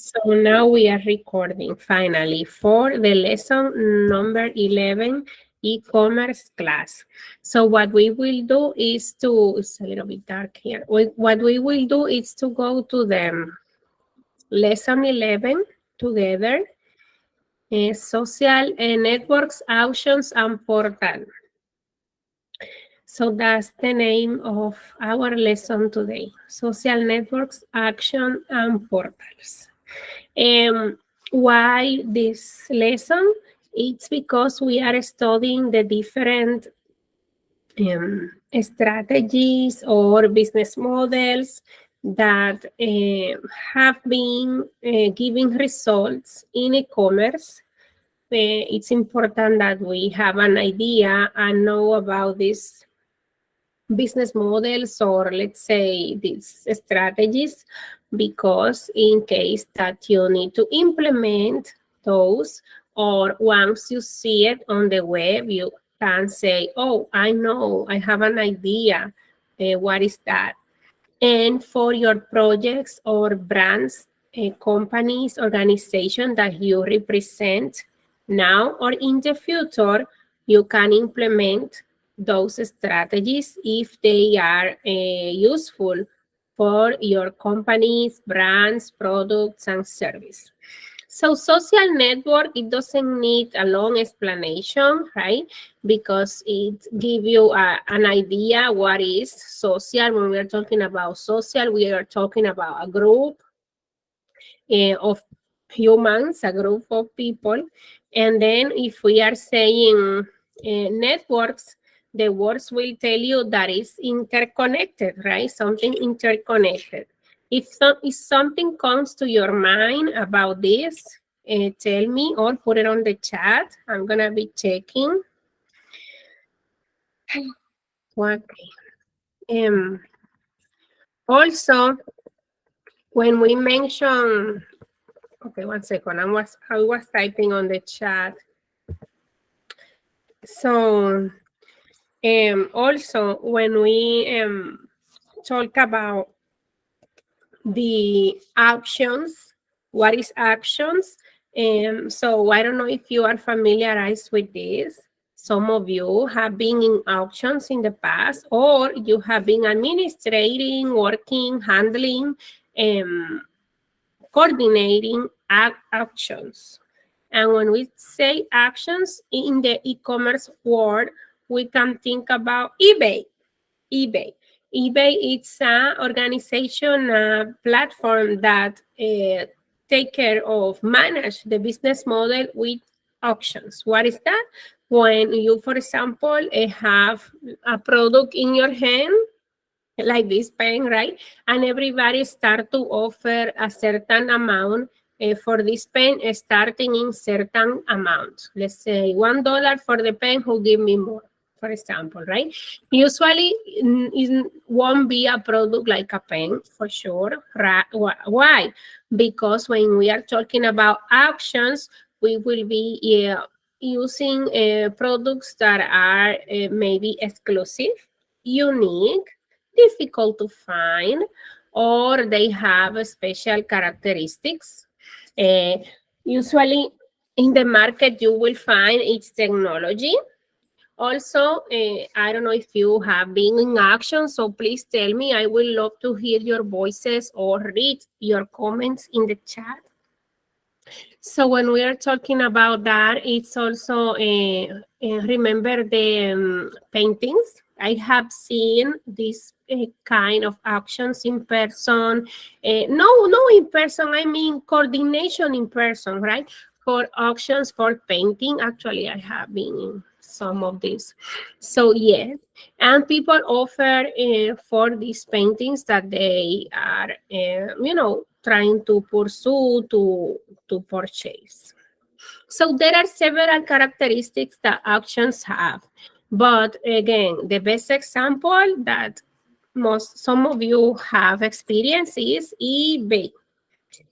So now we are recording finally for the lesson number 11, e-commerce class. So what we will do is to, it's a little bit dark here. What we will do is to go to the lesson 11 together, social networks, auctions, and portal. So that's the name of our lesson today, social networks, action, and portals. Why this lesson? It's because we are studying the different strategies or business models that have been giving results in e-commerce. It's important that we have an idea and know about these business models, or let's say these strategies, because in case that you need to implement those, or once you see it on the web, you can say, oh, I know, I have an idea. What is that? And for your projects or brands, companies, organization that you represent now or in the future, you can implement those strategies if they are useful for your companies, brands, products, and service. So social network, it doesn't need a long explanation, right? Because it gives you an idea what is social. When we are talking about social, we are talking about a group of humans, a group of people. And then if we are saying networks, the words will tell you that it's interconnected, right? Something interconnected. If something comes to your mind about this, tell me or put it on the chat. I'm going to be checking. Okay. Also, when we mention, okay, 1 second. I was typing on the chat. So, also, when we talk about the actions, what is actions? So I don't know if you are familiarized with this. Some of you have been in auctions in the past, or you have been administrating, working, handling, coordinating actions. And when we say actions in the e-commerce world, we can think about eBay. eBay is an organization, a platform that take care of, manage the business model with auctions. What is that? When you, for example, have a product in your hand, like this pen, right? And everybody start to offer a certain amount for this pen, starting in certain amount. Let's say $1 for the pen, who give me more, for example, right? Usually it won't be a product like a pen, for sure. Why? Because when we are talking about auctions, we will be using products that are maybe exclusive, unique, difficult to find, or they have special characteristics. Usually in the market, you will find its technology. Also, I don't know if you have been in action, so please tell me. I will love to hear your voices or read your comments in the chat. So when we are talking about that, it's also, remember the paintings. I have seen this kind of actions in person. No in person, I mean coordination in person, right? For auctions, for painting. Actually, I have been in some of these. So yes, and people offer for these paintings that they are, trying to pursue to purchase. So there are several characteristics that auctions have. But again, the best example that some of you have experienced is eBay.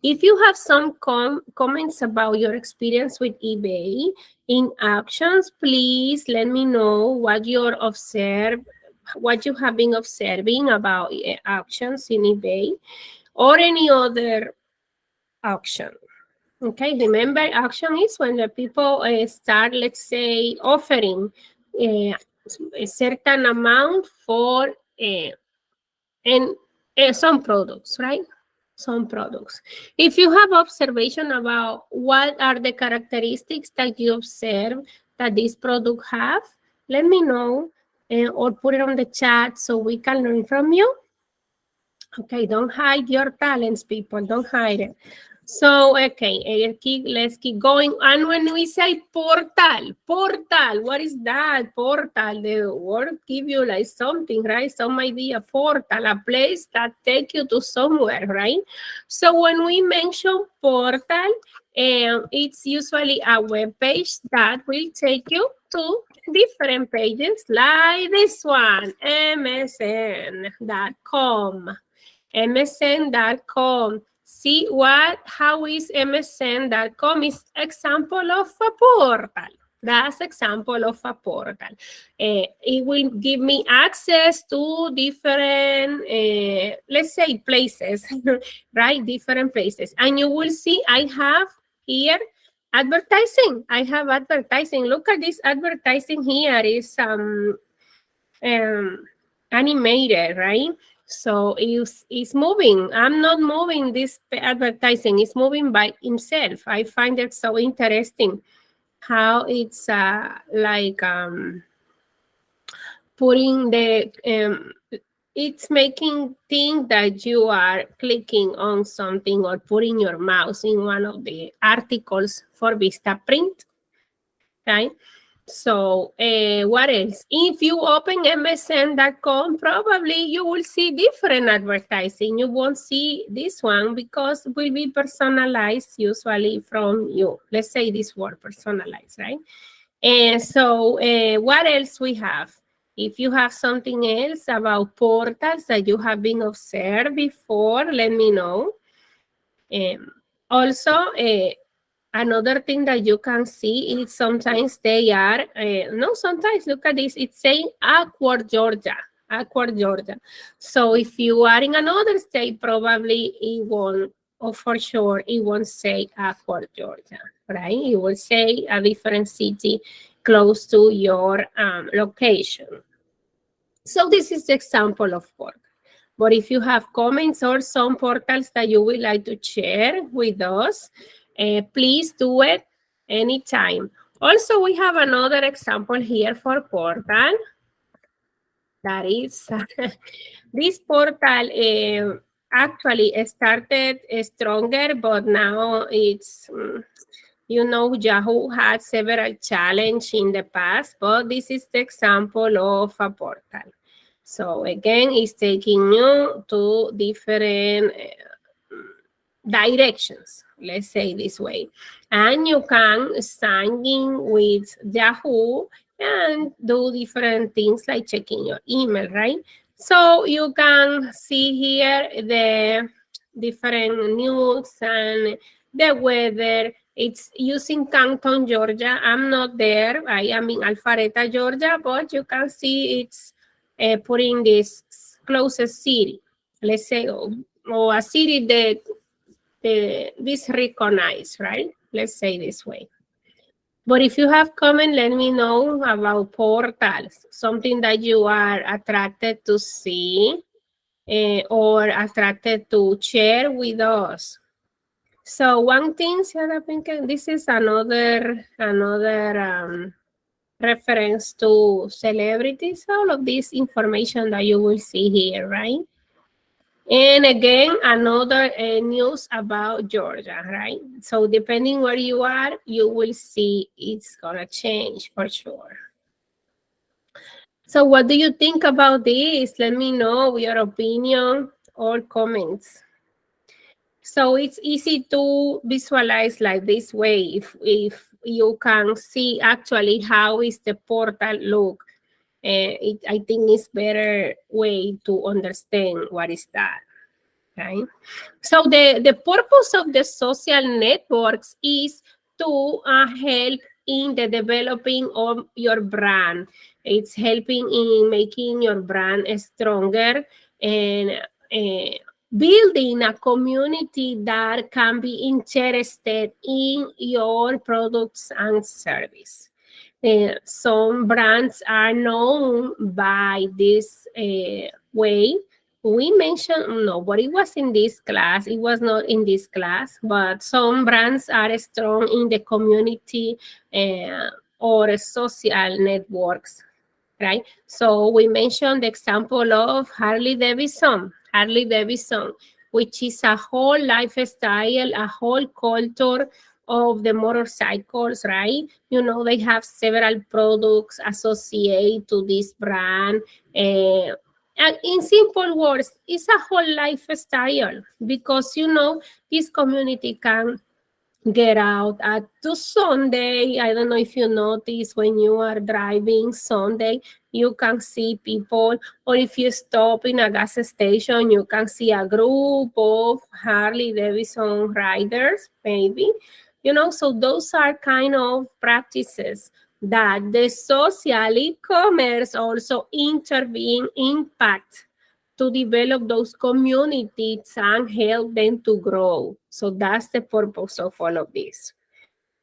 If you have some comments about your experience with eBay in auctions, please let me know what you have been observing about auctions in eBay, or any other auction. Okay, remember, auction is when the people start, let's say, offering a certain amount for and some products, right? Some products. If you have observation about what are the characteristics that you observe that this product have, let me know or put it on the chat so we can learn from you. Okay, don't hide your talents, people. Don't hide it. So, okay, let's keep going. And when we say portal, what is that? Portal, the word give you like something, right? Some idea, portal, a place that take you to somewhere, right? So when we mention portal, it's usually a web page that will take you to different pages like this one, msn.com. MSN.com. See how is MSN.com is example of a portal. That's example of a portal. It will give me access to different, let's say, places, right? Different places. And you will see I have here advertising. I have advertising. Look at this advertising here. Is animated, right? So it's moving. I'm not moving this advertising. It's moving by himself. I find it so interesting how it's like putting the it's making think that you are clicking on something or putting your mouse in one of the articles for Vistaprint, right? So what else? If you open msn.com, probably you will see different advertising. You won't see this one because it will be personalized usually from you. Let's say this word, personalized, right? And so what else we have? If you have something else about portals that you have been observed before, let me know. Also, another thing that you can see is sometimes they are, no, sometimes look at this, it's saying Awkward, Georgia. Awkward, Georgia. So if you are in another state, probably it won't, or for sure, it won't say Awkward, Georgia, right? It will say a different city close to your location. So this is the example of portal. But if you have comments or some portals that you would like to share with us, please do it anytime. Also, we have another example here for portal. That is, this portal actually started stronger, but now it's, you know, Yahoo had several challenges in the past, but this is the example of a portal. So again, it's taking you to different directions, let's say this way. And you can sign in with Yahoo and do different things like checking your email, right? So you can see here the different news and the weather. It's using Canton, Georgia. I'm not there. I am in Alpharetta, Georgia, but you can see it's putting this closest city, let's say, or a city that this recognized, right? Let's say this way. But if you have comment, let me know about portals, something that you are attracted to see or attracted to share with us. So one thing, this is another reference to celebrities, all of this information that you will see here, right? And again, another news about Georgia, right? So depending where you are, you will see it's gonna change for sure. So what do you think about this? Let me know your opinion or comments. So it's easy to visualize like this way if you can see actually how is the portal look. I think it's better way to understand what is that. Okay. So the purpose of the social networks is to help in the developing of your brand. It's helping in making your brand stronger and building a community that can be interested in your products and service. Some brands are known by this way. We mentioned, nobody was in this class, it was not in this class, but some brands are strong in the community or social networks, right? So we mentioned the example of Harley Davidson, which is a whole lifestyle, a whole culture of the motorcycles, right? You know, they have several products associated to this brand. And in simple words, it's a whole lifestyle because, you know, this community can get out at to Sunday. I don't know if you notice when you are driving Sunday, you can see people, or if you stop in a gas station, you can see a group of Harley Davidson riders, maybe. You know, so those are kind of practices that the social e-commerce also intervene, impact to develop those communities and help them to grow. So that's the purpose of all of this.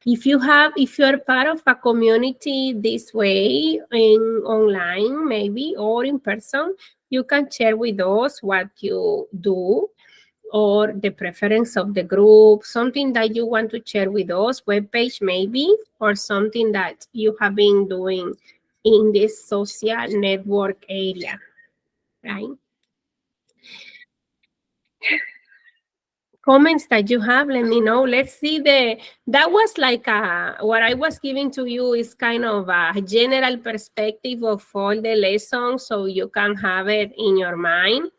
If you're part of a community this way in online maybe or in person, you can share with us what you do or the preference of the group, something that you want to share with us, webpage maybe, or something that you have been doing in this social network area, right? Comments that you have, let me know. Let's see that was like what I was giving to you is kind of a general perspective of all the lessons so you can have it in your mind.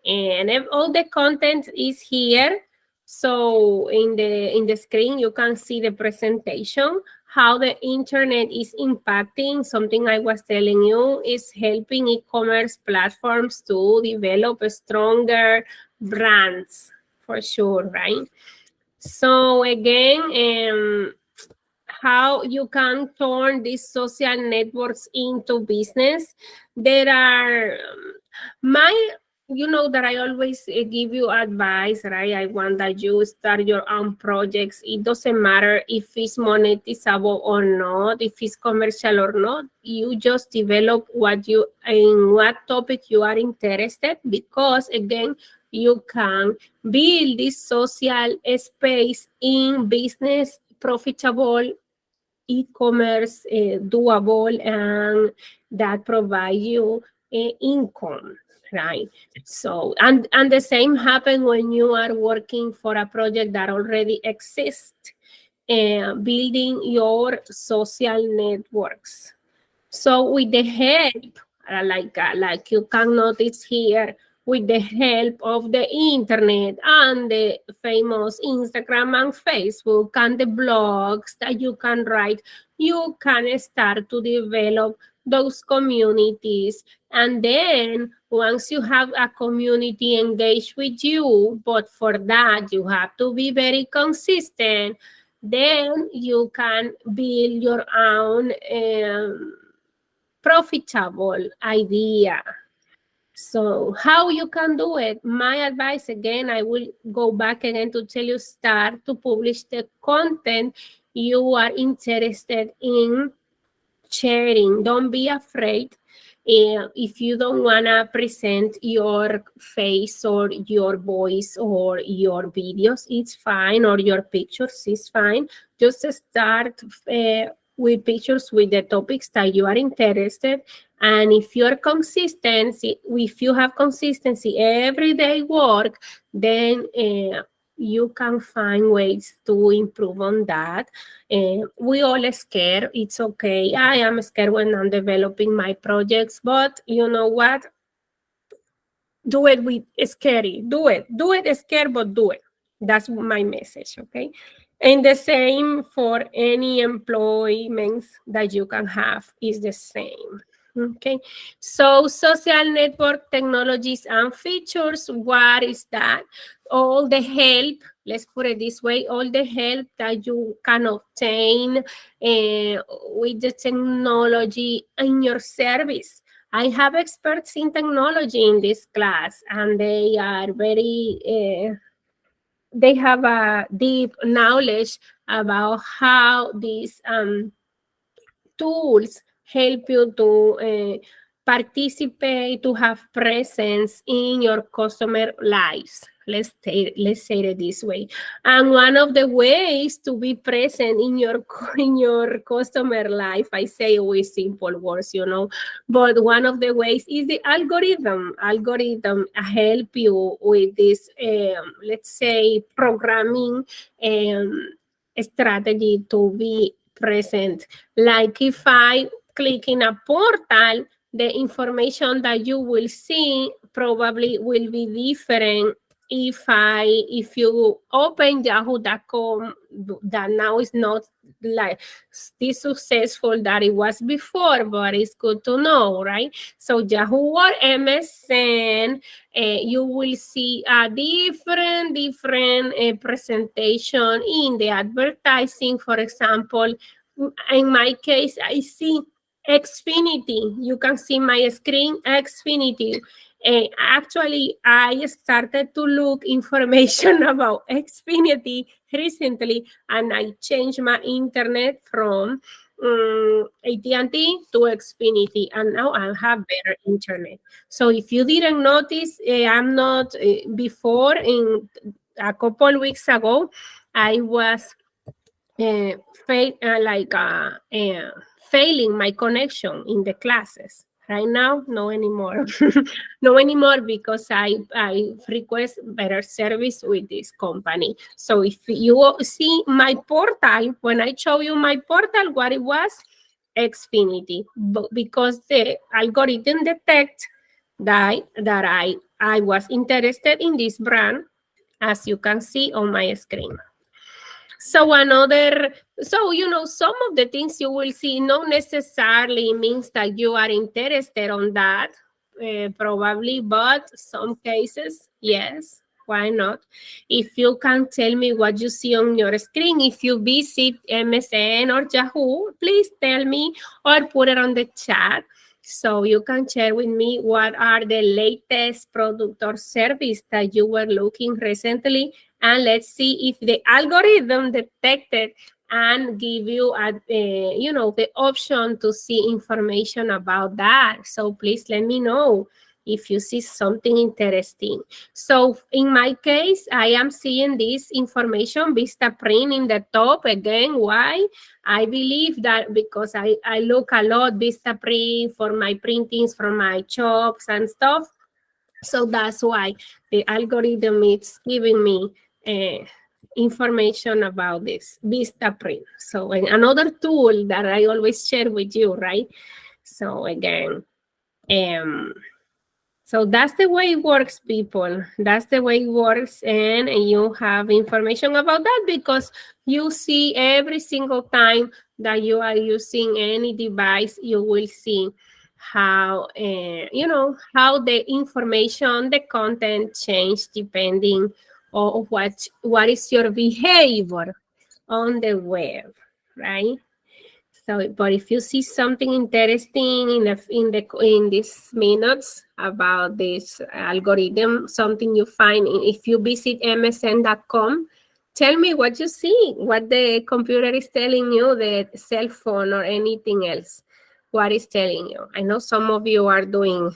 And if all the content is here. So in the screen you can see the presentation, how the internet is impacting. Something I was telling you is helping e-commerce platforms to develop stronger brands for sure, right? So again, how you can turn these social networks into business. There are my you know that I always give you advice, right? I want that you start your own projects. It doesn't matter if it's monetizable or not, if it's commercial or not. You just develop what you in what topic you are interested, because again, you can build this social space in business, profitable e-commerce, doable, and that provide you income, right? So and the same happen when you are working for a project that already exists, building your social networks. So with the help, like you can notice here, with the help of the internet and the famous Instagram and Facebook and the blogs that you can write, you can start to develop those communities. And then once you have a community engaged with you, but for that you have to be very consistent, then you can build your own profitable idea. So how you can do it? My advice again, I will go back again to tell you, start to publish the content you are interested in sharing. Don't be afraid. If you don't want to present your face or your voice or your videos, it's fine, or your pictures, it's fine. Just start with pictures with the topics that you are interested. And if you have consistency, everyday work, then you can find ways to improve on that. We all scared. It's okay. I am scared when I'm developing my projects, but you know what? Do it with scary. Do it scared, but do it. That's my message. Okay. And the same for any employments that you can have is the same. Okay. So social network technologies and features, what is that? All the help, let's put it this way, all the help that you can obtain with the technology in your service. I have experts in technology in this class, and they are they have a deep knowledge about how these tools help you to participate, to have presence in your customer lives. Let's say it this way. And one of the ways to be present in your customer life, I say with simple words, but one of the ways is the algorithm. Algorithm help you with this, let's say, programming strategy to be present. Like if I click in a portal, the information that you will see probably will be different if you open yahoo.com, that now is not like this successful that it was before, but it's good to know, right? So Yahoo or MSN, you will see a different presentation in the advertising. For example, in my case, I see Xfinity. You can see my screen, Xfinity. Actually, I started to look information about Xfinity recently, and I changed my internet from AT&T to Xfinity, and now I have better internet. So if you didn't notice, I'm not before in a couple weeks ago, I was uh, failing my connection in the classes. Right now, no anymore. No anymore because I request better service with this company. So if you see my portal, when I show you my portal, what it was, Xfinity, because the algorithm detect that I was interested in this brand, as you can see on my screen. So some of the things you will see not necessarily means that you are interested on that, probably, but some cases, yes, why not? If you can tell me what you see on your screen, if you visit MSN or Yahoo, please tell me or put it on the chat so you can share with me what are the latest product or service that you were looking recently, and let's see if the algorithm detected and give you the option to see information about that. So please let me know if you see something interesting. So in my case, I am seeing this information, Vista Print in the top. Again, why? I believe that because I look a lot Vista Print for my printings from my shops and stuff. So that's why the algorithm is giving me information about this Vista Print. So another tool that I always share with you, right? So again, so that's the way it works, people. That's the way it works, and you have information about that because you see every single time that you are using any device, you will see how how the information, the content change depending on what is your behavior on the web, right? So, but if you see something interesting in these minutes about this algorithm, something you find if you visit msn.com, tell me what you see, what the computer is telling you, the cell phone or anything else, what is telling you. I know some of you are doing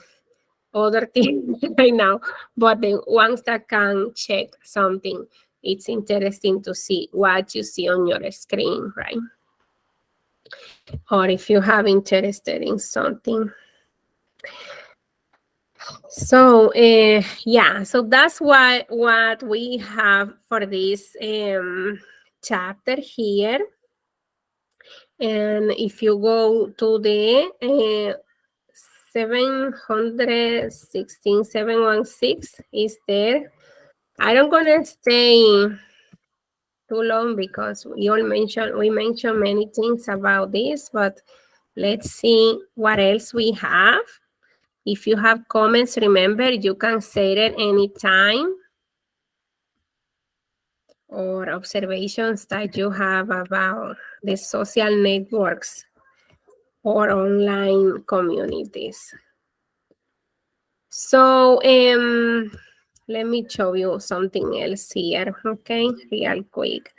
other things right now, but the ones that can check something, it's interesting to see what you see on your screen, right? Or if you have interested in something. So yeah, so that's what we have for this chapter here. And if you go to the 716 is there. I don't gonna stay too long because we mentioned many things about this, but let's see what else we have. If you have comments, remember, you can say it anytime, or observations that you have about the social networks or online communities. So let me show you something else here, okay, real quick.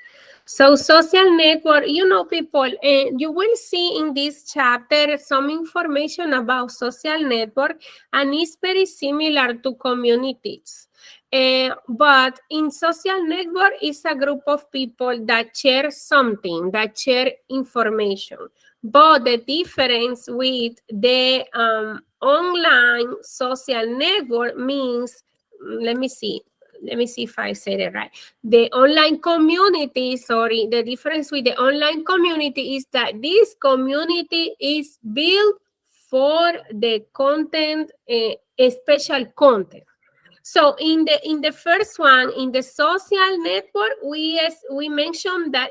So social network, people, you will see in this chapter some information about social network, and it's very similar to communities. But in social network is a group of people that share something, that share information. But the difference with the online social network means, let me see, if I said it right. The online community, sorry, the difference with the online community is that this community is built for the content, special content. So in the first one, in the social network, we mentioned that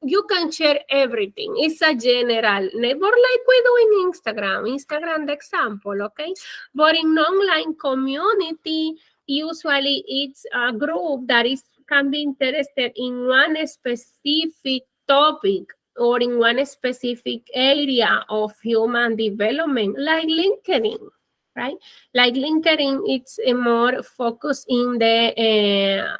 you can share everything. It's a general network like we do in Instagram, the example, okay? But in online community, usually it's a group that can be interested in one specific topic or in one specific area of human development, like LinkedIn, right? Like LinkedIn, it's more focused in the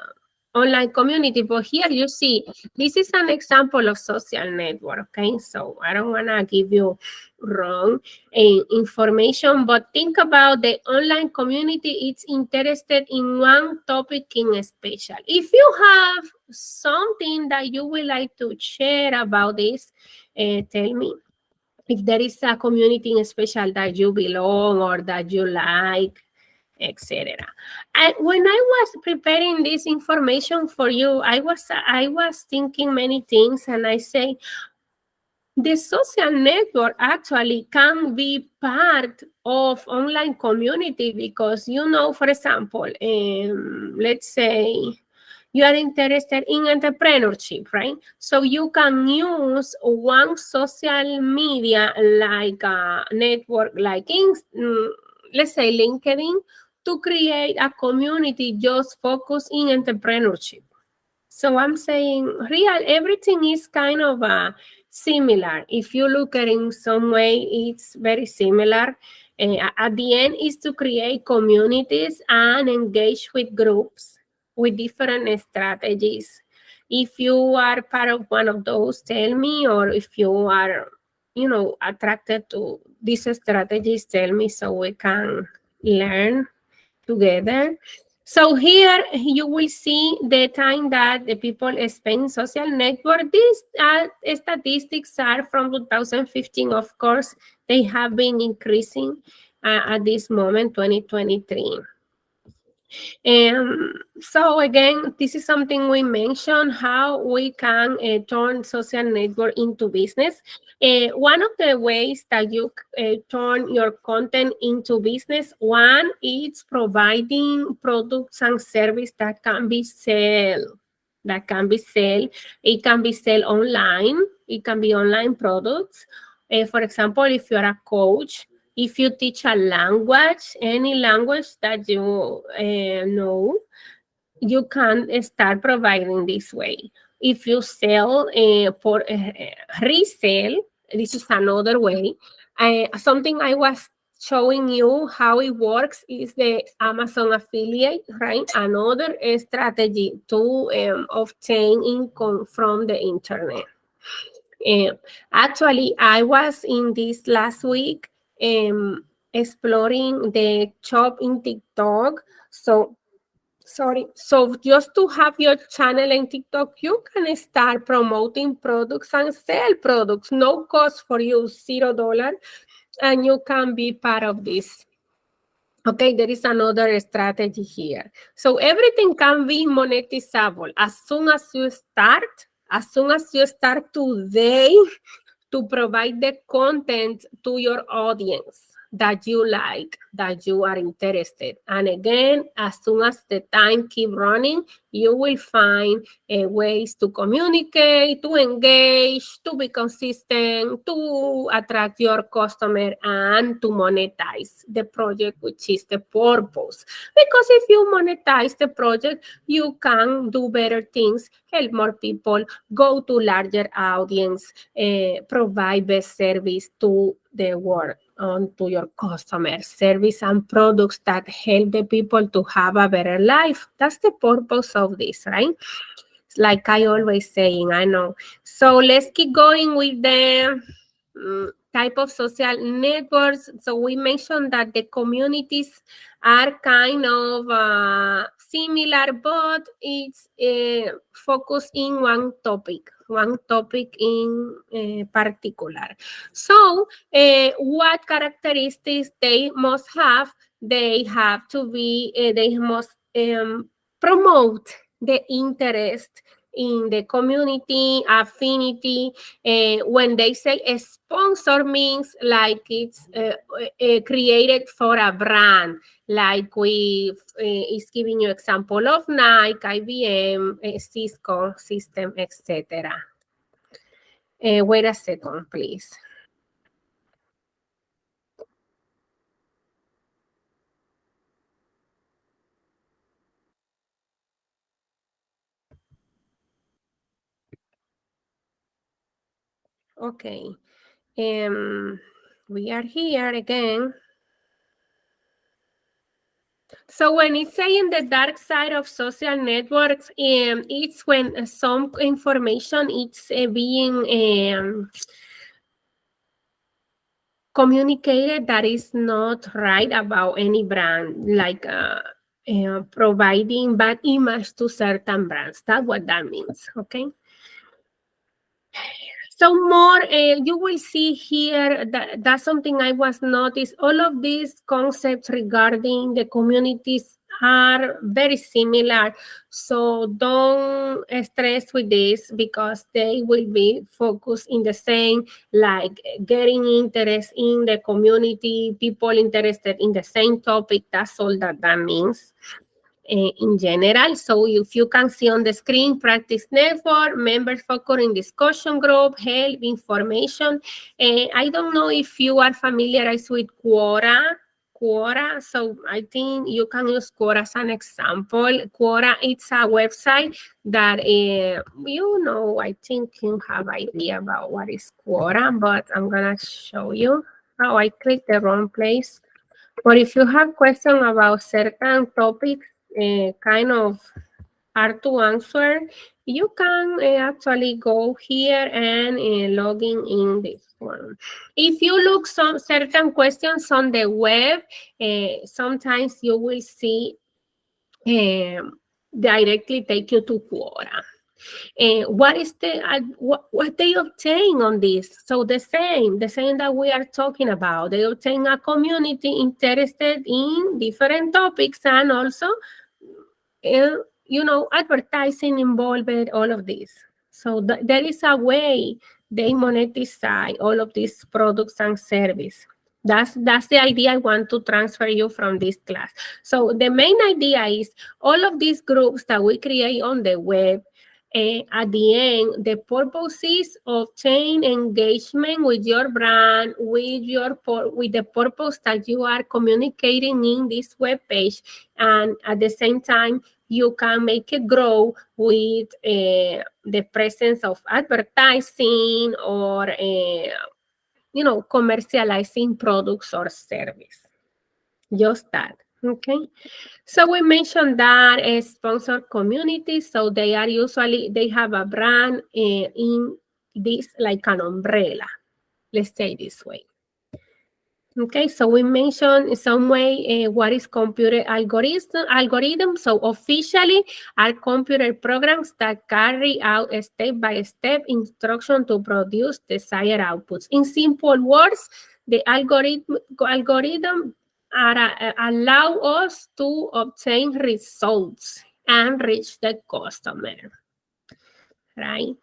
online community. But here you see, this is an example of social network, okay? So I don't want to give you wrong information, but think about the online community. It's interested in one topic in special. If you have something that you would like to share about this, tell me. If there is a community in special that you belong or that you like, etc. And when I was preparing this information for you, I was thinking many things, and I say the social network actually can be part of online community because, for example, let's say you are interested in entrepreneurship, right? So you can use one social media like a network like let's say LinkedIn, to create a community just focused in entrepreneurship. So I'm saying everything is kind of similar. If you look at it in some way, it's very similar. At the end is to create communities and engage with groups with different strategies. If you are part of one of those, tell me, or if you are, attracted to these strategies, tell me so we can learn together. So here you will see the time that the people spend social network. These statistics are from 2015. Of course, they have been increasing at this moment, 2023. So again, this is something we mentioned, how we can turn social network into business. One of the ways that you turn your content into business, one is providing products and service that can be sold. It can be sold online. It can be online products. For example, if you're a coach, if you teach a language, any language that you know, you can start providing this way. If you sell for resale, this is another way. Something I was showing you how it works is the Amazon affiliate, right? Another strategy to obtain income from the internet. Actually, I was in this last week exploring the shop in TikTok. So, sorry. So, just to have your channel in TikTok, you can start promoting products and sell products. No cost for you, $0, and you can be part of this. Okay, there is another strategy here. So everything can be monetizable as soon as you start. As soon as you start today, to provide the content to your audience that you like, that you are interested. And again, as soon as the time keep running, you will find ways to communicate, to engage, to be consistent, to attract your customer, and to monetize the project, which is the purpose. Because if you monetize the project, you can do better things, help more people, go to larger audience, provide best service to the world. to your customers, service and products that help the people to have a better life. That's the purpose of this, right? Like I always saying, I know. So let's keep going with the type of social networks. So we mentioned that the communities are kind of similar, but it's focused in one topic in particular. So what characteristics they must have? They have to be, they must promote the interest in the community, affinity. When they say a sponsor means like it's created for a brand, like we is giving you example of Nike, IBM, Cisco system, etc. Wait a second, please. Okay. We are here again. So when it's saying the dark side of social networks, it's when some information is being communicated that is not right about any brand, like providing bad image to certain brands. That's what that means, okay? So more, you will see here that that's something I was noticed. All of these concepts regarding the communities are very similar. So don't stress with this because they will be focused in the same, like getting interest in the community, people interested in the same topic. That's all that that means in general. So if you can see on the screen, practice network, members focus in discussion group, help, information. I don't know if you are familiarized with Quora. Quora, so I think you can use Quora as an example. Quora, it's a website that, I think you have idea about what is Quora, but I'm gonna show you. Oh, I clicked the wrong place. But if you have questions about certain topics, kind of hard to answer, you can actually go here and log in this one. If you look some certain questions on the web, sometimes you will see directly take you to Quora. What is what they obtain on this? So the same that we are talking about. They obtain a community interested in different topics and also, advertising involved, all of this. So there is a way they monetize all of these products and service. That's the idea I want to transfer you from this class. So the main idea is all of these groups that we create on the web, at the end, the purpose is obtain engagement with your brand, with the purpose that you are communicating in this web page, and at the same time, you can make it grow with the presence of advertising or commercializing products or service. Just that. Okay. So we mentioned that a sponsored community. So they have a brand in this, like an umbrella. Let's say this way. Okay, so we mentioned in some way what is computer algorithm. So officially are computer programs that carry out a step-by-step instruction to produce desired outputs. In simple words, the algorithm allow us to obtain results and reach the customer, right?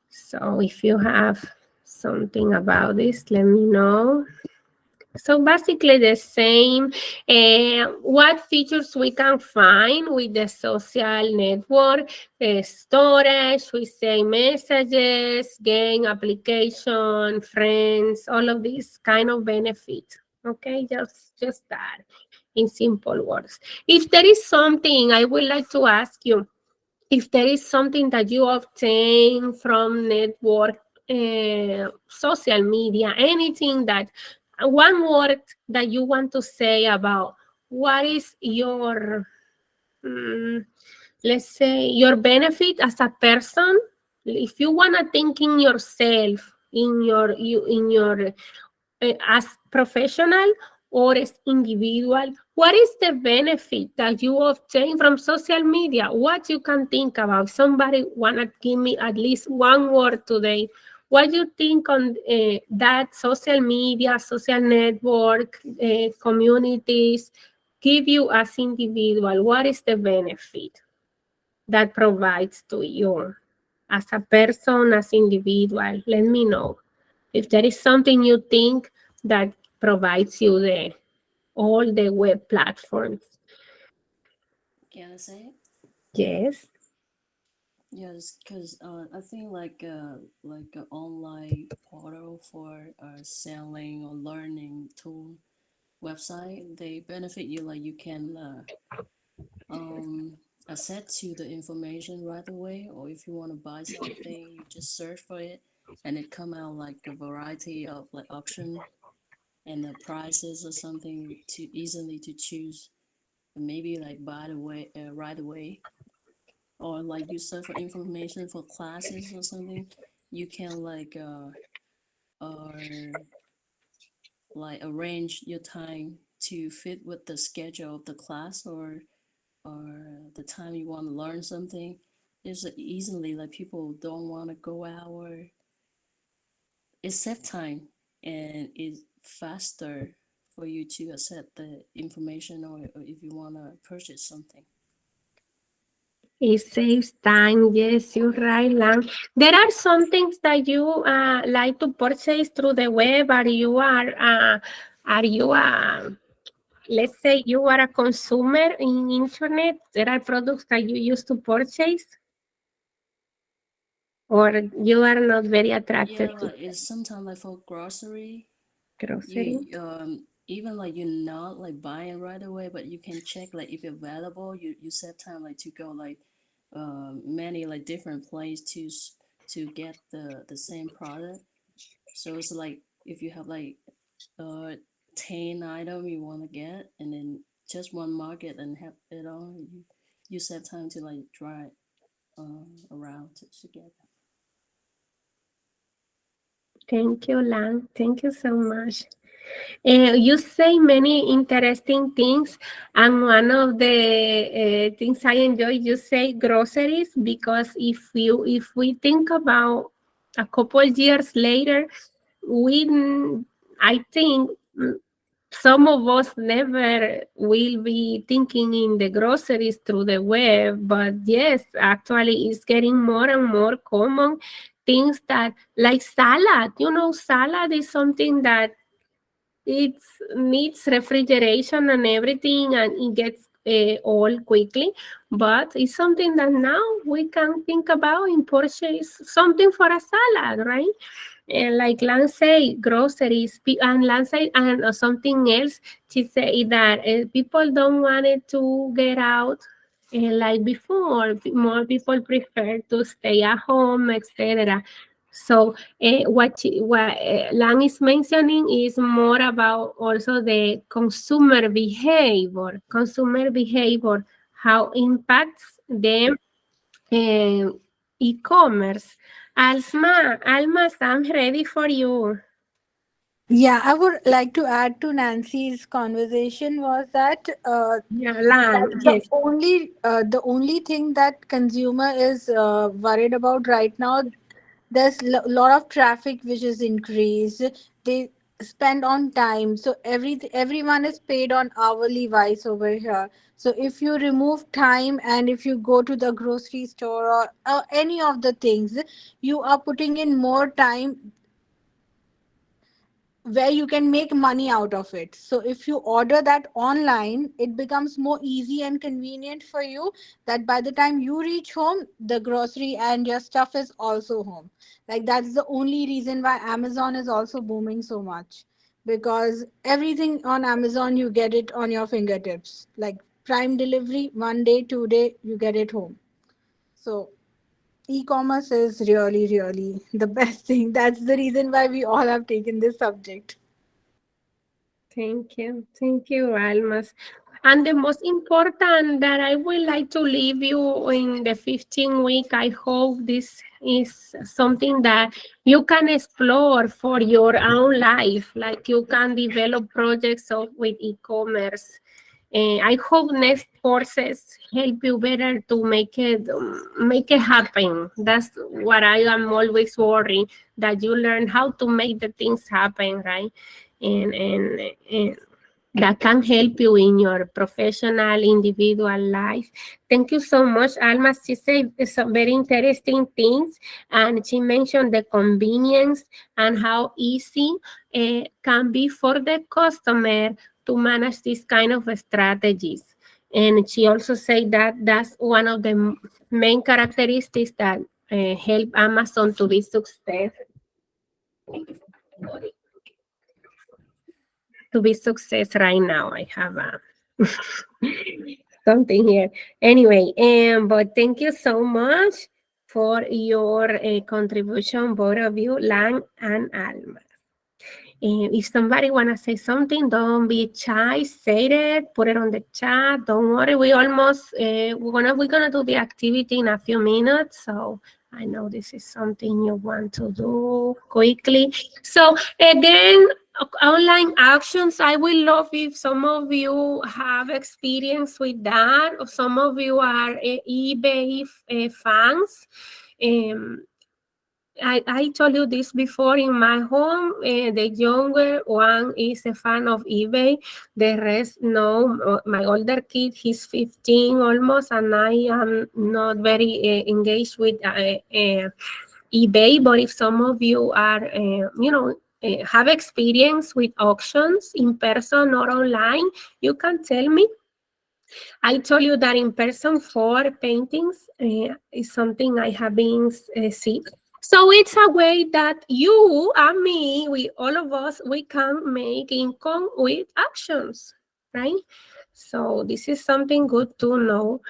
So if you have something about this, let me know. So basically the same. What features we can find with the social network? Storage, we say messages, game, application, friends, all of these kind of benefits. Okay, just that in simple words. If there is something, I would like to ask you, if there is something that you obtain from network, social media, anything that one word that you want to say about what is your, mm, let's say, your benefit as a person. If you want to think in yourself, in your as professional or as individual, what is the benefit that you obtain from social media? What you can think about? Somebody wanna give me at least one word today. What you think on that social media, social network, communities give you as individual? What is the benefit that provides to you as a person, as individual? Let me know if there is something you think that provides you the all the web platforms. Can I say it? Yes. Yes, because I think like an online portal for selling or learning tool website, they benefit you like you can um access to the information right away, or if you want to buy something, you just search for it, and it come out like a variety of like option and the prices or something to easily to choose, and maybe like buy the way right away, or like you search for information for classes or something, you can or like arrange your time to fit with the schedule of the class, or the time you want to learn something. It's easily like people don't want to go out, or it save time and it's faster for you to accept the information, or if you want to purchase something. It saves time. Yes, you're right, Lan. There are some things that you like to purchase through the web, or are you let's say you are a consumer in internet. There are products that you used to purchase, or you are not very Yeah, attracted to like it's sometimes like for grocery, grocery. you even like you're not like buying right away, but you can check like if available. You set time like to go like many like different places to get the same product. So it's like if you have like uh 10 item you want to get, and then just one market and have it all, you set time to like drive around to get it. Thank you, Lan. Thank you so much. You say many interesting things, and one of the things I enjoy, you say groceries, because if we think about a couple years later, we I think some of us never will be thinking in the groceries through the web, but yes, actually it's getting more and more common. Things that like salad, salad is something that it needs refrigeration and everything, and it gets old quickly. But it's something that now we can think about in purchase something for a salad, right? And like Lan say, groceries, and Lan say, and something else. She say that people don't want it to get out. Like before, more people prefer to stay at home, etc. So what Lang is mentioning is more about also the consumer behavior, how impacts the e-commerce. Alma, I'm ready for you. Yeah, I would like to add to Nancy's conversation was that Yeah, Lang, that's yes. the only thing that consumer is worried about right now. There's lot of traffic which is increased. They spend on time, so everyone is paid on hourly wise over here. So if you remove time and if you go to the grocery store or any of the things, you are putting in more time where you can make money out of it. So if you order that online, it becomes more easy and convenient for you, that by the time you reach home, the grocery and your stuff is also home. Like that's the only reason why Amazon is also booming so much, because everything on Amazon you get it on your fingertips. Like prime delivery, 1 day, 2 day, you get it home. So e-commerce is really the best thing. That's the reason why we all have taken this subject. Thank you, Almas. And the most important that I would like to leave you in the 15 week, I hope this is something that you can explore for your own life, like you can develop projects of, with e-commerce. I hope next courses help you better to make it happen. That's what I am always worried, that you learn how to make the things happen, right? And that can help you in your professional, individual life. Thank you so much, Alma. She said some very interesting things, and she mentioned the convenience and how easy can be for the customer to manage this kind of strategies. And she also said that that's one of the main characteristics that help Amazon to be success right now. I have a something here. Anyway, but thank you so much for your contribution, both of you, Lang and Alma. If somebody wanna say something, don't be shy. Say it. Put it on the chat. Don't worry. We almost we're gonna do the activity in a few minutes. So I know this is something you want to do quickly. So again, online auctions. I will love if some of you have experience with that, or some of you are eBay fans. Um, I told you this before in my home. The younger one is a fan of eBay. The rest, no. My older kid, he's 15 almost, and I am not very engaged with eBay. But if some of you are, have experience with auctions in person or online, you can tell me. I told you that in person for paintings is something I have been seeing. So it's a way that you and me, we all of us, we can make income with actions, right? So this is something good to know.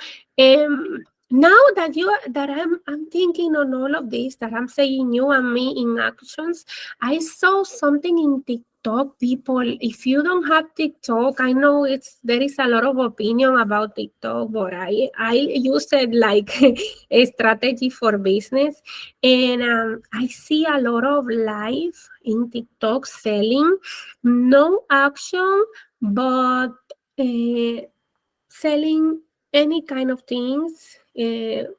Now that I'm thinking on all of this, that I'm saying you and me in actions, I saw something in TikTok. People, if you don't have TikTok, I know there is a lot of opinion about TikTok, but I use it like a strategy for business. And I see a lot of live in TikTok selling, no action, but uh, selling any kind of things,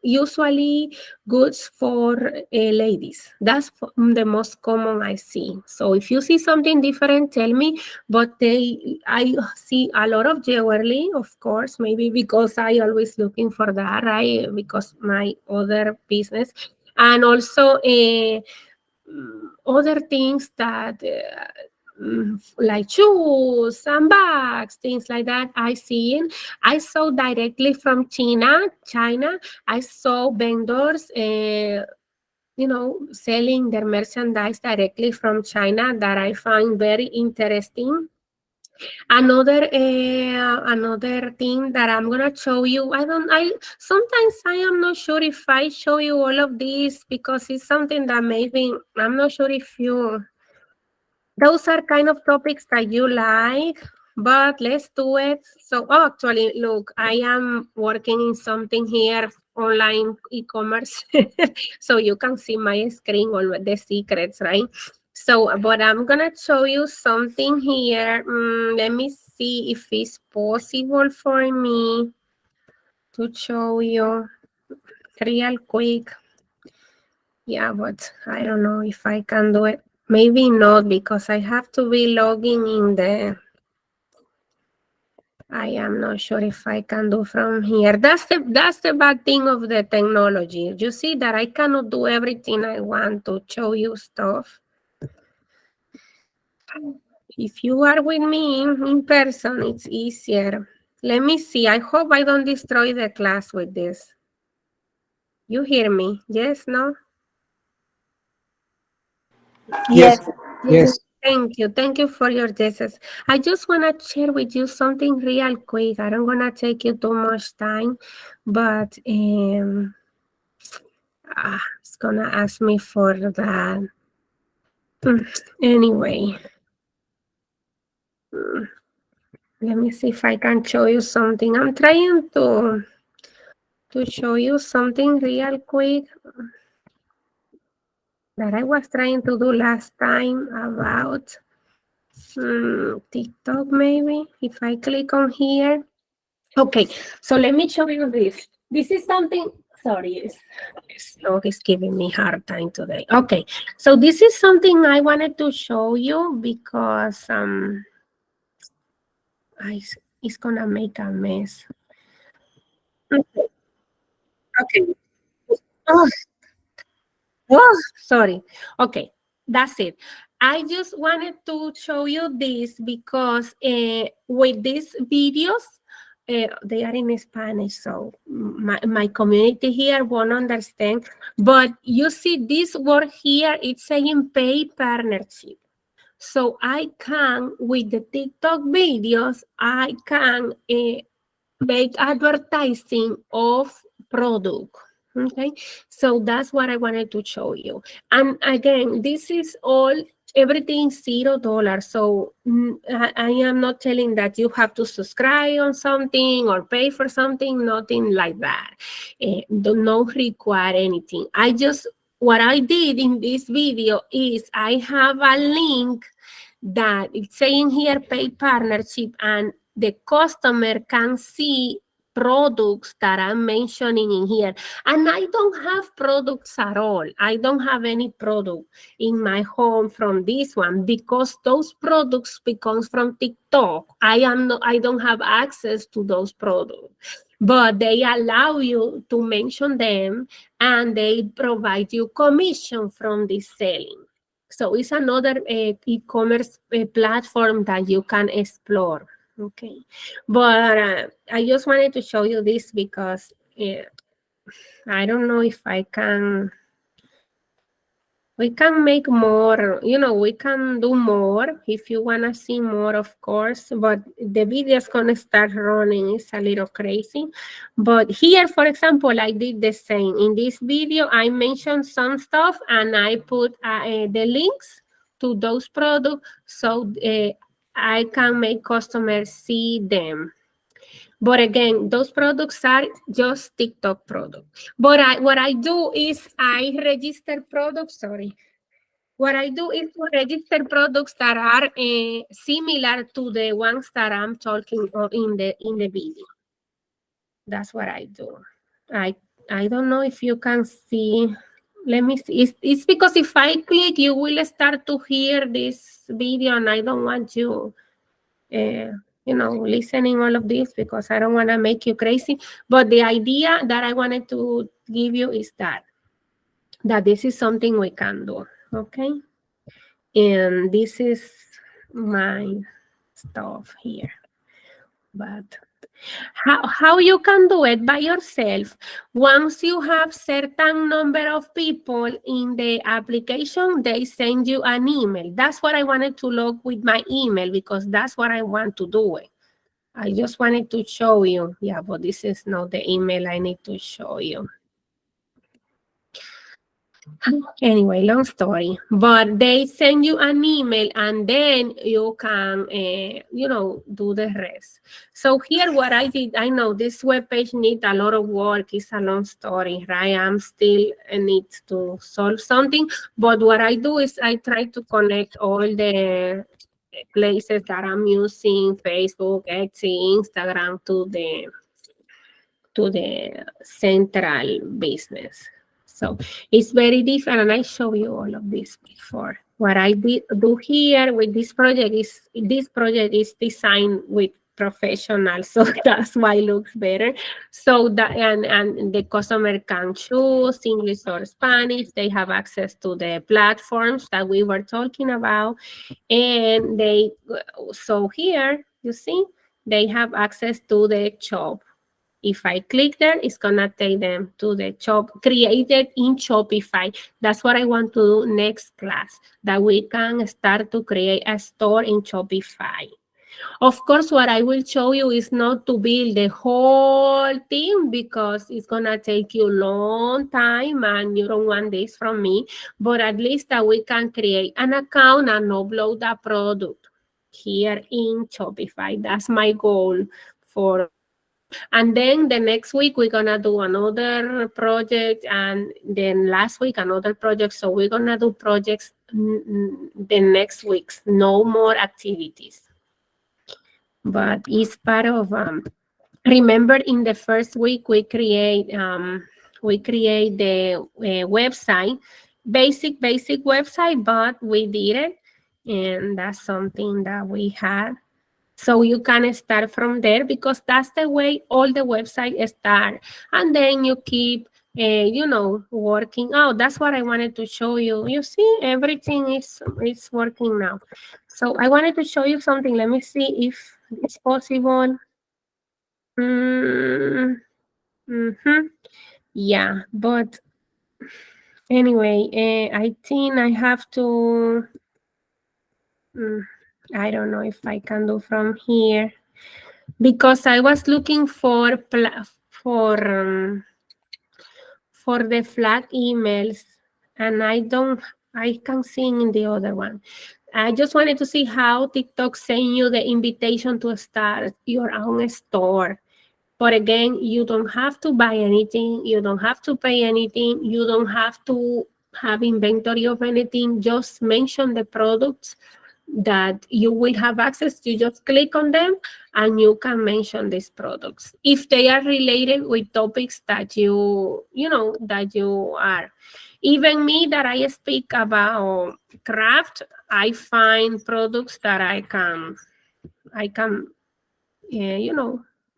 usually goods for ladies. That's the most common I see. So if you see something different, tell me. But I see a lot of jewelry, of course, maybe because I always looking for that, right? Because my other business, and also other things that like shoes and bags, things like that. I saw directly from China. I saw vendors, selling their merchandise directly from China, that I find very interesting. Another thing that I'm gonna show you. I sometimes I am not sure if I show you all of this, because it's something that maybe I'm not sure if you those are kind of topics that you like, but let's do it. So, oh, actually, look, I am working in something here, online e-commerce. So you can see my screen, all the secrets, right? So, but I'm gonna show you something here. Let me see if it's possible for me to show you real quick. Yeah, but I don't know if I can do it. Maybe not, because I have to be logging in the. I am not sure if I can do from here. That's the bad thing of the technology. You see that I cannot do everything I want to show you stuff. If you are with me in person, it's easier. Let me see. I hope I don't destroy the class with this. You hear me? Yes, no? Yes. Yes, Yes. yes. Thank you. Thank you for your yeses. I just want to share with you something real quick. I don't want to take you too much time, but it's going to ask me for that. Anyway, Mm, Let me see if I can show you something. I'm trying to show you something real quick that I was trying to do last time about TikTok maybe. If I click on here. Okay, so let me show you this. This is something, sorry, it's dog is giving me hard time today. Okay, so this is something I wanted to show you because it's gonna make a mess. Okay, okay. Oh, oh, sorry. Okay, that's it. I just wanted to show you this because with these videos, they are in Spanish, so my community here won't understand. But you see this word here, it's saying pay partnership. So I can, with the TikTok videos, I can make advertising of product. Okay, so that's what I wanted to show you. And again, this is all everything $0. So I am not telling that you have to subscribe on something or pay for something, nothing like that. Do not require anything. I just what I did in this video is I have a link that it's saying here pay partnership, and the customer can see products that I'm mentioning in here. And I don't have products at all. I don't have any product in my home from this one because those products becomes from TikTok. I don't have access to those products. But they allow you to mention them and they provide you commission from this selling. So it's another e-commerce platform that you can explore. Okay, but I just wanted to show you this because I don't know if I can. We can make more, we can do more if you want to see more, of course, but the video is going to start running. It's a little crazy. But here, for example, I did the same. In this video, I mentioned some stuff and I put the links to those products so I can make customers see them. But again, those products are just TikTok products. But what I do is I register products, sorry. What I do is to register products that are similar to the ones that I'm talking of in the video. That's what I do. I I don't know if you can see. Let me see. It's because if I click, you will start to hear this video, and I don't want you, listening all of this because I don't want to make you crazy. But the idea that I wanted to give you is that this is something we can do. Okay. And this is my stuff here. But how you can do it by yourself? Once you have certain number of people in the application, they send you an email. That's what I wanted to log with my email because that's what I want to do it. I just wanted to show you. Yeah, but this is not the email I need to show you. Anyway, long story, but they send you an email and then you can, do the rest. So here what I did, I know this webpage needs a lot of work. It's a long story, right? I'm still need to solve something, but what I do is I try to connect all the places that I'm using, Facebook, Etsy, Instagram, to the central business. So it's very different, and I show you all of this before. What I do here with this project is designed with professionals, so that's why it looks better. So that and the customer can choose English or Spanish. They have access to the platforms that we were talking about, and so here you see they have access to the shop. If I click there, it's gonna take them to the shop created in Shopify. That's what I want to do next class, that we can start to create a store in Shopify. Of course, what I will show you is not to build the whole thing because it's gonna take you a long time and you don't want this from me, but at least that we can create an account and upload a product. here in Shopify. That's my goal for now. And then the next week, we're going to do another project. And then last week, another project. So we're going to do projects the next weeks, no more activities. But it's part of remember in the first week we create the website, basic website, but we did it, and that's something that we had. So you can start from there because that's the way all the websites start, and then you keep working out. That's what I wanted to show you. You see, everything is working now. So I wanted to show you something. Let me see if it's possible. Mm, mhm. Yeah, but anyway, I think I have to. mm, I don't know if I can do from here because I was looking for the flag emails, and I can see in the other one. I just wanted to see how TikTok send you the invitation to start your own store. But again, you don't have to buy anything. You don't have to pay anything. You don't have to have inventory of anything. Just mention the products that you will have access. You just click on them and you can mention these products if they are related with topics that that you are. Even me, that I speak about craft, I find products that I can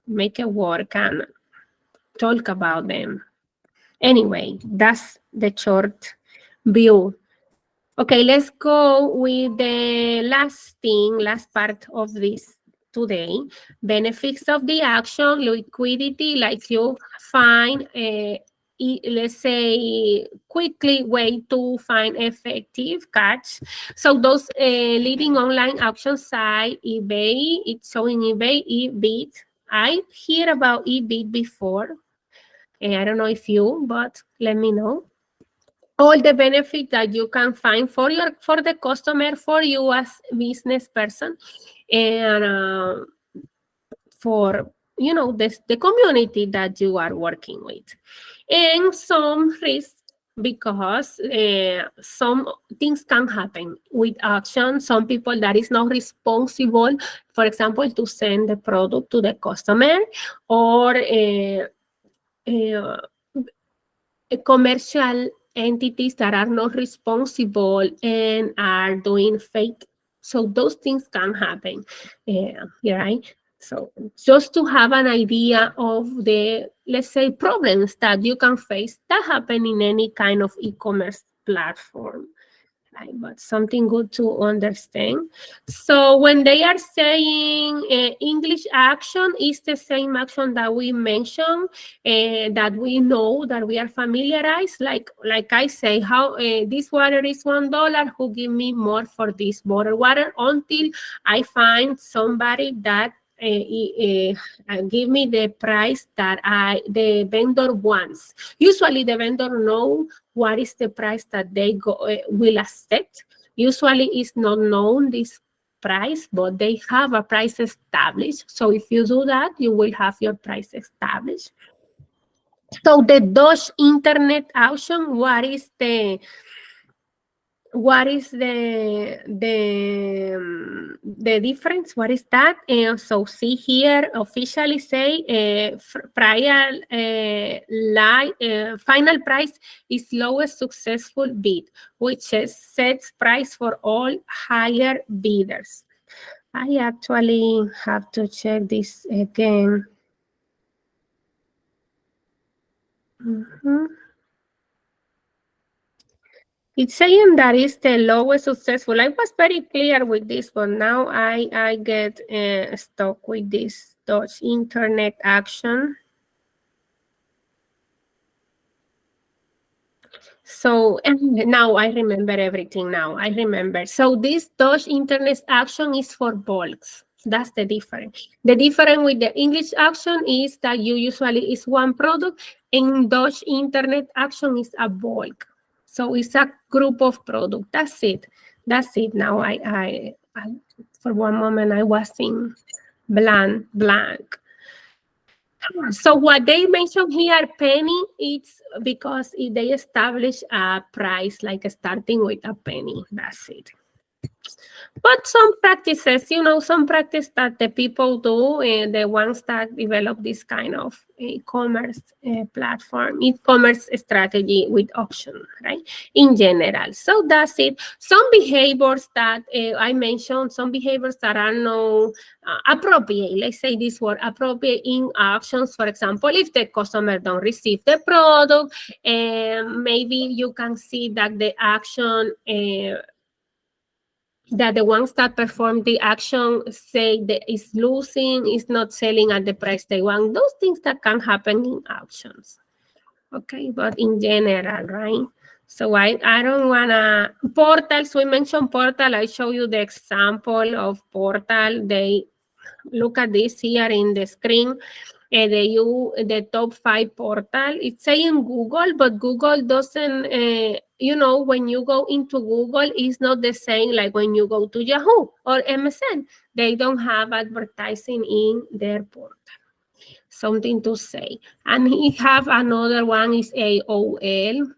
make it work and talk about them. Anyway, that's the short view. Okay, let's go with the last part of this today. Benefits of the action, liquidity, like you find let's say quickly way to find effective cash. So those leading online auction site, eBay, it's showing eBay, eBit. I hear about eBit before. I don't know if you, but let me know all the benefit that you can find for the customer, for you as business person, and for the community that you are working with, and some risks because some things can happen with action. Some people that is not responsible, for example, to send the product to the customer, or uh, commercial entities that are not responsible and are doing fake. So those things can happen, right? So just to have an idea of the, let's say, problems that you can face that happen in any kind of e-commerce platform. Right, but something good to understand. So when they are saying English action is the same action that we mentioned, that we know, that we are familiarized. Like I say, how this water is $1. Who give me more for this bottled water until I find somebody that give me the price that the vendor wants. Usually the vendor know what is the price that they will accept. Usually it's not known this price, but they have a price established. So if you do that, you will have your price established. So the Dutch internet auction, what is the difference? What is that? And so see here, officially say final price is lowest successful bid, which sets price for all higher bidders. I actually have to check this again. It's saying that is the lowest successful. I was very clear with this, but now I get stuck with this Dutch internet action. So now I remember everything. Now I remember. So this Dutch internet action is for bulks. That's the difference. The difference with the English action is that you usually is one product, and Dutch internet action is a bulk. So it's a group of product. That's it. That's it. Now I, for one moment, I was in blank. So what they mentioned here, penny, it's because they establish a price like starting with a penny. That's it. But some practices, some practice that the people do, the ones that develop this kind of e-commerce platform, e-commerce strategy with auction, right? In general. So that's it. Some behaviors that I mentioned, some behaviors that are no appropriate, let's say this word, appropriate in auctions. For example, if the customer don't receive the product, maybe you can see that the action that the ones that perform the action say that is losing, is not selling at the price they want. Those things that can happen in auctions. Okay, but in general, right? So I don't wanna portals. We mentioned portal. I show you the example of portal. They look at this here in the screen. The top 5 portal. It's saying Google, but Google doesn't. When you go into Google, it's not the same like when you go to Yahoo or MSN. They don't have advertising in their portal. Something to say. And he have another one is AOL.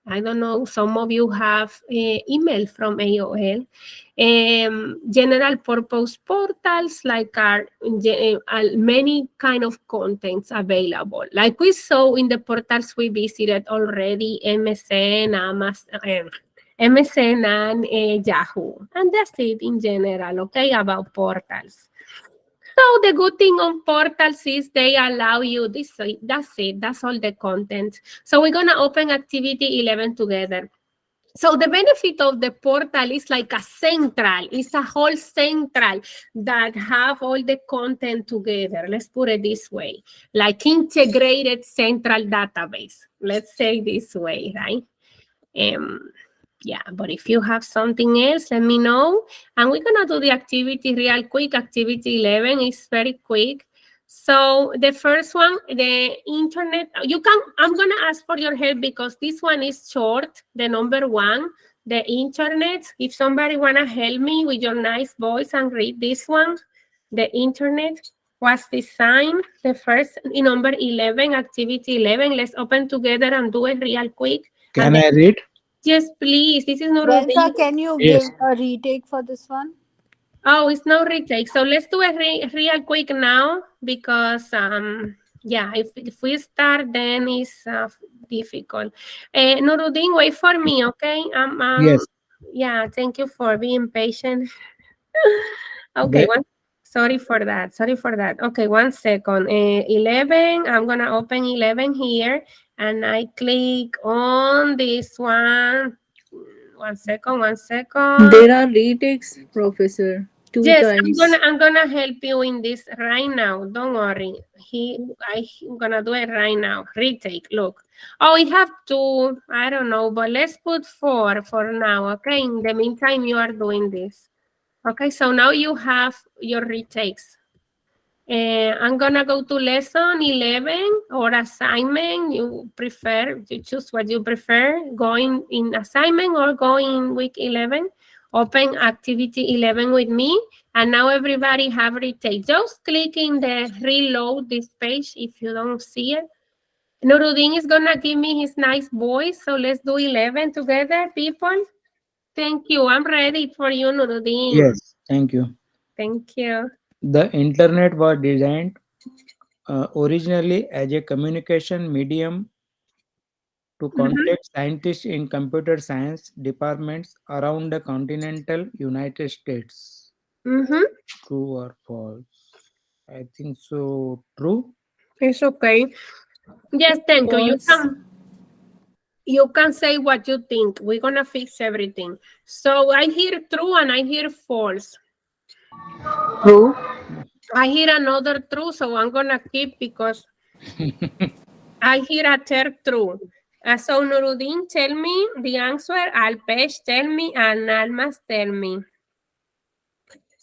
I don't know, some of you have email from AOL. General purpose portals like are many kind of contents available. Like we saw in the portals we visited already, MSN, Amazon, MSN and Yahoo. And that's it in general, okay, about portals. So the good thing on portals is they allow you this. That's it. That's all the content. So we're gonna open activity 11 together. So the benefit of the portal is like a central. It's a whole central that have all the content together. Let's put it this way, like integrated central database. Let's say this way, right? Yeah, but if you have something else, let me know. And we're gonna do the activity real quick. Activity 11 is very quick. So the first one, the internet, I'm gonna ask for your help because this one is short, the number 1, the internet. If somebody wanna help me with your nice voice and read this one, the internet was designed, the first, in number 11, activity 11. Let's open together and do it real quick. Can I read? Yes, please. This is Nurudin. Velka, can you Yes. give a retake for this one? Oh, it's no retake. So let's do it real quick now because yeah, if we start then it's difficult. Nurudin, wait for me, okay? Yes. Yeah, thank you for being patient. Okay, Where? sorry for that. Sorry for that. Okay, 1 second. 11. I'm gonna open 11 here, and I click on this one. 1 second. 1 second. There are retakes, Professor, two Yes, I'm times. gonna I'm gonna help you in this right now. Don't worry. I'm gonna do it right now. Retake. Look. Oh, we have 2. I don't know, but let's put 4 for now. Okay. In the meantime, you are doing this. Okay. So now you have your retakes. I'm gonna go to lesson 11 or assignment. You choose what you prefer, going in assignment or going in week 11. Open activity 11 with me. And now everybody have retake. Just click in the reload this page if you don't see it. Nurudin is gonna give me his nice voice. So let's do 11 together, people. Thank you. I'm ready for you, Nurudin. Yes. Thank you. Thank you. The internet was designed originally as a communication medium to Mm-hmm. contact scientists in computer science departments around the continental United States. Mm-hmm. True or false? I think so. True. It's okay. Yes, thank you. False. You can say what you think. We're gonna fix everything. So I hear true and I hear false. True. I hear another true, so I'm gonna keep because I hear a third true. So Nurudin, tell me the answer. Alpesh, tell me, and Almas, tell me.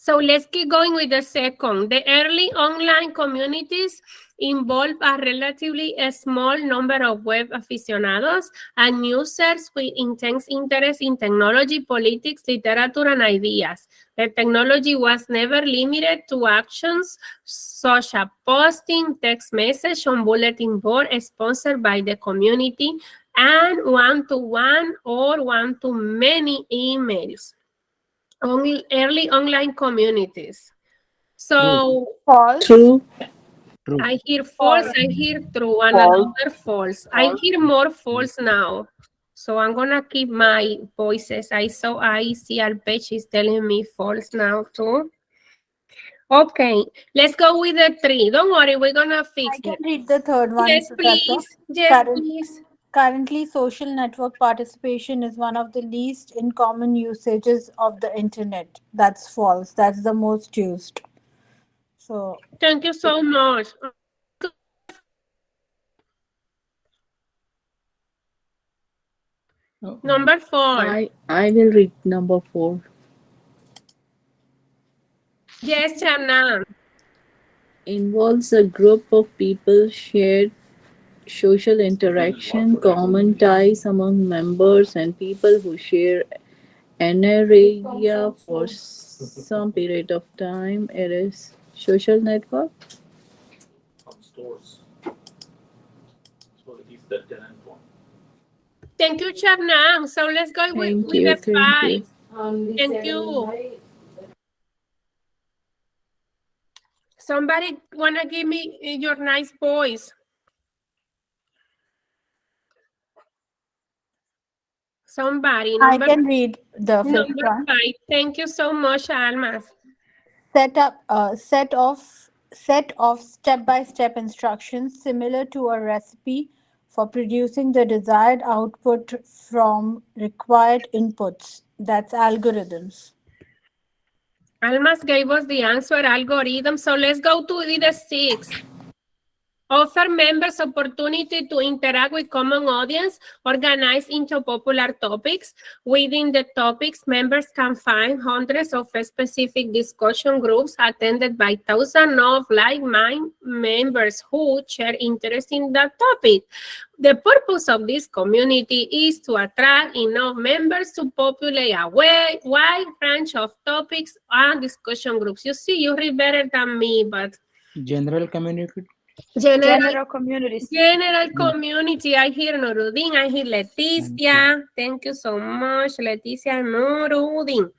So let's keep going with the second. The early online communities involve a relatively small number of web aficionados and users with intense interest in technology, politics, literature, and ideas. The technology was never limited to actions such as posting text message on bulletin board sponsored by the community and one-to-one or one-to-many emails on early online communities. True. So False. True. True. I hear false, False. I hear true, and False. another false. I hear more false now. So I'm gonna keep my voices. I see Alpech is telling me false now too. Okay, let's go with the three. Don't worry, we're gonna fix I can it. read the third one, Yes, Professor. please. Yes, Current, please. Currently, social network participation is one of the least in common usages of the internet. That's false. That's the most used. So, Thank you so much. Uh-oh. Number four. I will read number 4. Yes, Chana. Involves a group of people, shared social interaction, common ties among members, and people who share an area for some period of time. It is social network. Thank you, Chana. So let's go Thank with you. the Thank you. five. Thank you. Somebody wanna give me your nice voice? Somebody, I number can read the fifth number one. five. Thank you so much, Almas. Set up a set of step-by-step instructions similar to a recipe for producing the desired output from required inputs. That's algorithms. Almas gave us the answer algorithm. So let's go to the six. Offer members opportunity to interact with common audience organized into popular topics. Within the topics, members can find hundreds of specific discussion groups attended by thousands of like-minded members who share interest in that topic. The purpose of this community is to attract enough members to populate a wide range of topics and discussion groups. You see, you read better than me, but General community. general General communities. General Mm, community, I hear Nurudin, I hear thank you. Leticia. Thank you so much, Leticia Nurudin.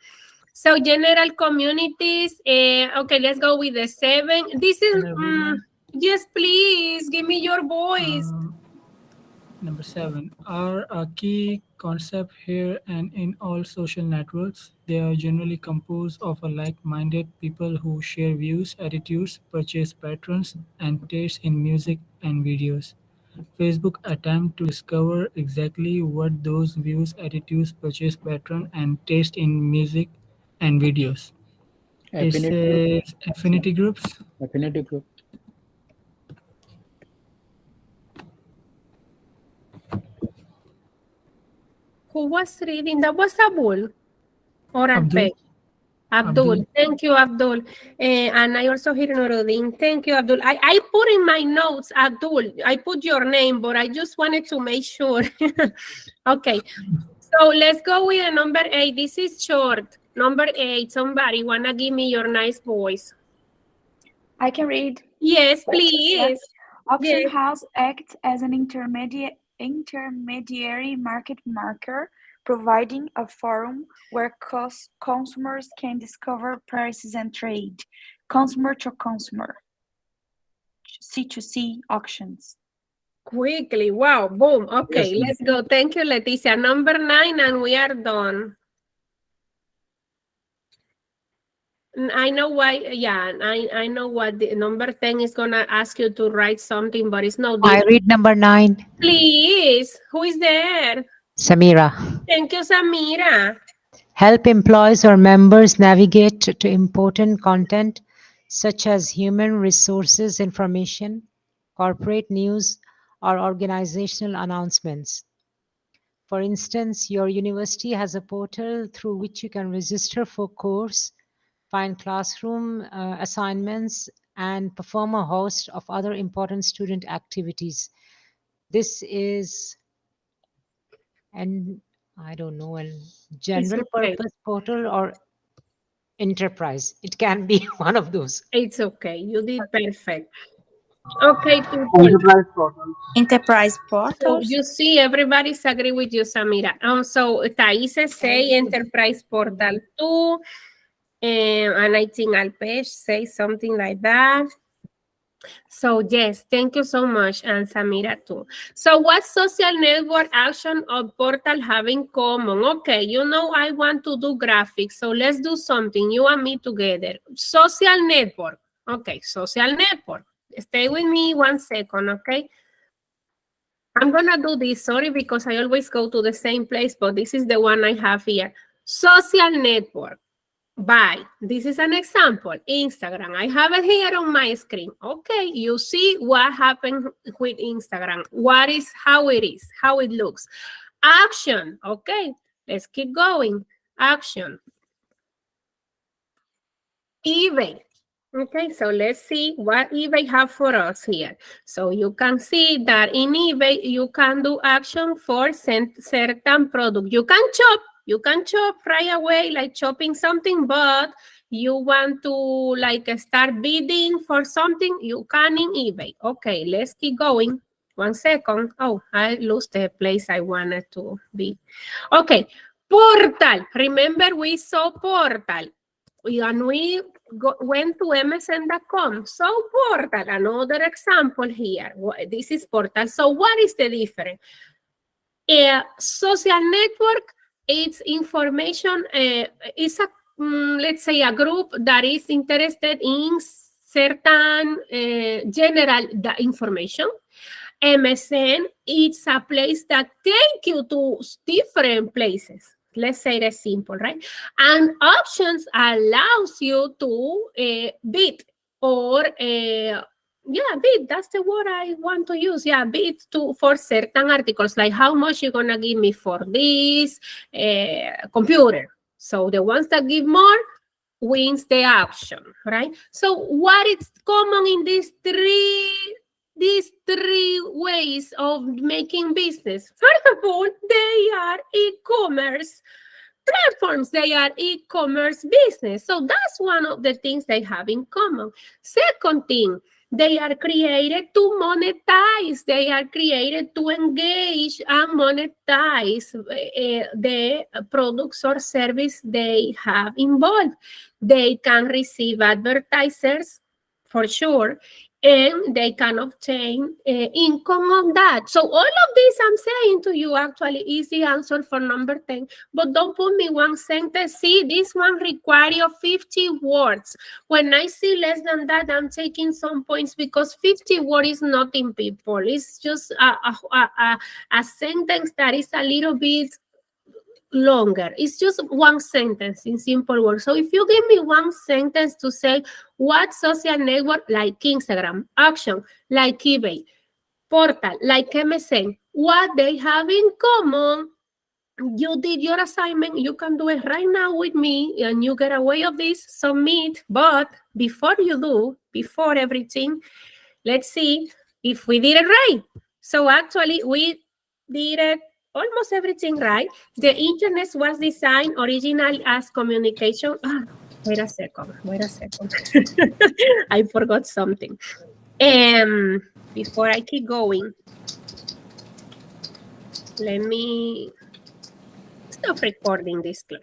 So general communities, okay, let's go with the seven. This is, Can I read now? yes, please, give me your voice. Number 7 are a key concept here and in all social networks. They are generally composed of a like-minded people who share views, attitudes, purchase patterns, and tastes in music and videos. Facebook attempt to discover exactly what those views, attitudes, purchase pattern, and taste in music and videos. It Affinity group. says affinity groups. Affinity group. Who was reading? That was Abul or Abdul. Alpe? Abdul. Abdul. Thank you, Abdul. And I also hear Nurudin. Thank you, Abdul. I put in my notes, Abdul. I put your name, but I just wanted to make sure. Okay. So let's go with the number 8. This is short. Number 8. Somebody wanna give me your nice voice? I can read. Yes, Yes. please. Auction Yes. house acts as an intermediary market maker, providing a forum where consumers can discover prices and trade. Consumer to consumer. C2C auctions. Quickly. Wow. Boom. Yes, Okay, ma'am. let's go. Thank you, Leticia. Number 9, and we are done. I know why. Yeah, I know what the number 10 is gonna ask you to write something, but it's no I different. read number 9, Please, who is there? Samira. Thank you, Samira. Help employees or members navigate to important content such as human resources information, corporate news, or organizational announcements. For instance, your university has a portal through which you can register for course, find classroom assignments, and perform a host of other important student activities. This is and I don't know, a It's general okay. purpose portal or enterprise. It can be one of those. It's okay. You did perfect. Okay, people. Enterprise portal. Enterprise So portals. you see, everybody's agree with you, Samira. So Thais say enterprise portal too. And I think Alpesh say something like that. So yes, thank you so much, and Samira too. So what social network action or portal have in common? Okay, you know I want to do graphics, so let's do something, you and me together. Social network. Okay, social network. Stay with me 1 second, okay? I'm gonna do this, sorry, because I always go to the same place, but this is the one I have here. Social network. Bye. This is an example. Instagram. I have it here on my screen. Okay, you see what happened with Instagram. What is, how it is, how it looks. Action. Okay, let's keep going. Action. eBay. Okay, so let's see what eBay have for us here. So you can see that in eBay, you can do action for certain product. You can chop right away, like chopping something, but you want to like start bidding for something, you can in eBay. Okay, let's keep going. 1 second. Oh, I lost the place I wanted to be. Okay, portal. Remember we saw portal. And we went to msn.com. So portal, another example here. This is portal. So what is the difference? A social network, it's information, it's a, let's say a group that is interested in certain general information. MSN, it's a place that take you to different places. Let's say that's simple, right? And options allows you to bid or yeah, bid. That's the word I want to use. Yeah, bid for certain articles, like how much you're gonna give me for this computer. So the ones that give more wins the auction, right? So what is common in these three ways of making business? First of all, they are e-commerce platforms. They are e-commerce business. So that's one of the things they have in common. Second thing, they are created to monetize. They are created to engage and monetize the products or service they have involved. They can receive advertisers for sure, and they can obtain income on that. So all of this I'm saying to you actually is the answer for number 10. But don't put me one sentence. See, this one requires 50 words. When I see less than that, I'm taking some points because 50 words is nothing, people. It's just a sentence that is a little bit longer. It's just one sentence in simple words. So if you give me one sentence to say what social network, like Instagram, action, like eBay, portal, like MSN, what they have in common, you did your assignment, you can do it right now with me and you get away of this, submit. But before you do, before everything, let's see if we did it right. So actually we did it almost everything right. The internet was designed originally as communication. Wait a second. I forgot something. Before I keep going, let me stop recording this class.